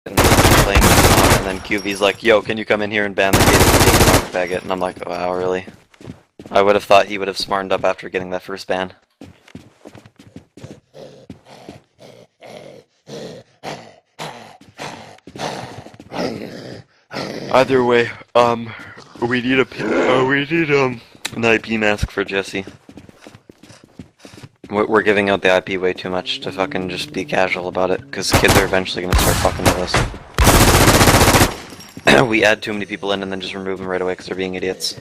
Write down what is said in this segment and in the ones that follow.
and playing and then QV's like, yo, can you come in here and ban the kid from being a fucking faggot? And I'm like, wow, really? I would have thought he would have smartened up after getting that first ban. Either way, we need an IP mask for Jesse. We're giving out the IP way too much to fucking just be casual about it, because kids are eventually gonna start fucking with us. We add too many people in and then just remove them right away because they're being idiots.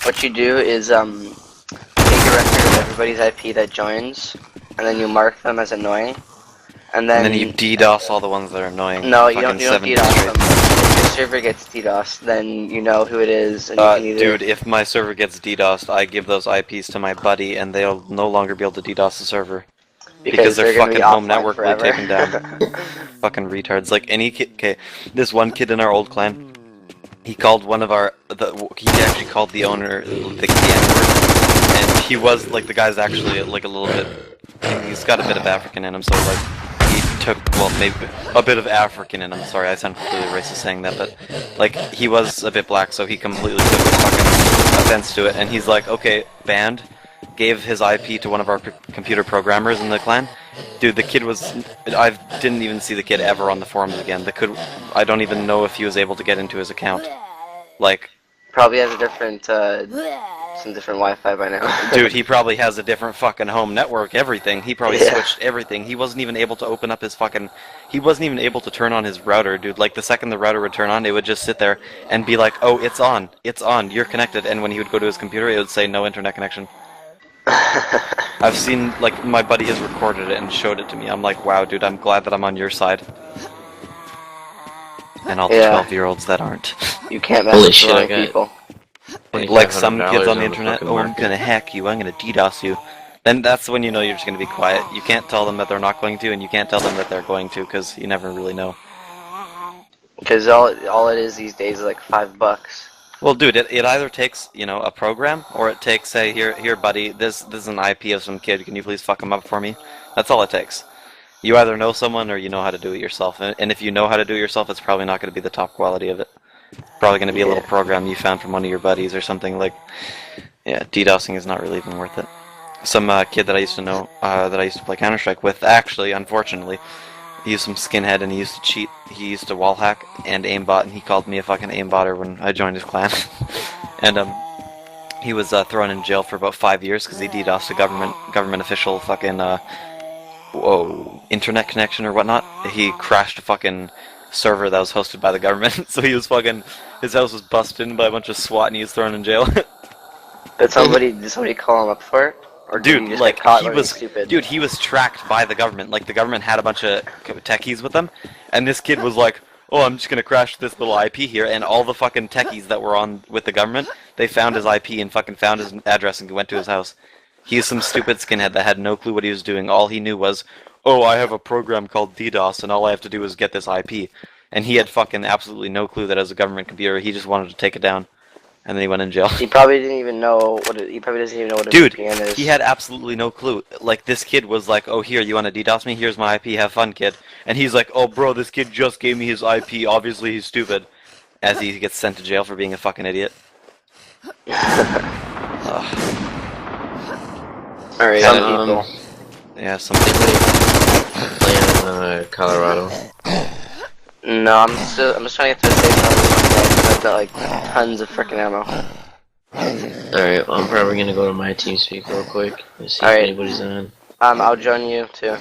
What you do is take a record of everybody's IP that joins, and then you mark them as annoying, and then you DDoS all the ones that are annoying. No, you don't DDoS them. If your server gets DDoSed, then you know who it is, and you can either... Dude, if my server gets DDoSed, I give those IPs to my buddy, and they'll no longer be able to DDoS the server. Because their fucking home network will be taken down. Fucking retards. Like, any kid... Okay, this one kid in our old clan, he called one of our... he actually called the owner the N-word, and he was, like, the guy's actually, like, a little bit... He's got a bit of African in him, so, like, he took, well, maybe a bit of African in him. Sorry, I sound completely racist saying that, but, like, he was a bit black, so he completely took fucking offense to it, and he's like, okay, banned, gave his IP to one of our computer programmers in the clan. Dude, the kid was... I didn't even see the kid ever on the forums again. The kid... I don't even know if he was able to get into his account. Like... Probably has a different, some different Wi-Fi by now. Dude, he probably has a different fucking home network, everything. He probably switched everything. He wasn't even able to open up his fucking... He wasn't even able to turn on his router, dude. Like, the second the router would turn on, it would just sit there and be like, oh, it's on, you're connected. And when he would go to his computer, it would say no internet connection. I've seen, like, my buddy has recorded it and showed it to me. I'm like, wow, dude, I'm glad that I'm on your side. And all the 12-year-olds that aren't. You can't mess with the wrong people. Like some kids on the internet, oh, I'm gonna hack you, I'm gonna DDoS you. Then that's when you know you're just gonna be quiet. You can't tell them that they're not going to, and you can't tell them that they're going to, because you never really know. Because all it is these days is like $5. Well, dude, it either takes, you know, a program, or it takes, say, here, buddy, this is an IP of some kid, can you please fuck him up for me? That's all it takes. You either know someone, or you know how to do it yourself. And if you know how to do it yourself, it's probably not going to be the top quality of it. Probably going to be a little program you found from one of your buddies or something. Like, yeah, DDoSing is not really even worth it. Some kid that I used to know, that I used to play Counter-Strike with, actually, unfortunately, he used some skinhead and he used to cheat. He used to wall hack and aimbot, and he called me a fucking aimbotter when I joined his clan. And he was thrown in jail for about 5 years because he DDoSed a government official fucking internet connection or whatnot. He crashed a fucking server that was hosted by the government, so he was fucking... His house was busted in by a bunch of SWAT and he was thrown in jail. Did somebody call him up for it? Or dude, like, he was tracked by the government. Like, the government had a bunch of techies with them, and this kid was like, oh, I'm just gonna crash this little IP here, and all the fucking techies that were on with the government, they found his IP and fucking found his address and went to his house. He's some stupid skinhead that had no clue what he was doing. All he knew was, oh, I have a program called DDoS, and all I have to do is get this IP. And he had fucking absolutely no clue that it was a government computer. He just wanted to take it down. And then he went in jail. He probably didn't even know what he probably doesn't even know what a VPN is. He had absolutely no clue. Like, this kid was like, oh, here, you want to DDoS me? Here's my IP, have fun, kid. And he's like, oh, bro, this kid just gave me his IP, obviously he's stupid. As he gets sent to jail for being a fucking idiot. Alright, some people. Yeah, some people. Playing in Colorado. No, I'm just trying to get to the safe zone. I've got like tons of frickin' ammo. Alright, well, I'm probably gonna go to my TeamSpeak real quick and see if anybody's on. I'll join you too.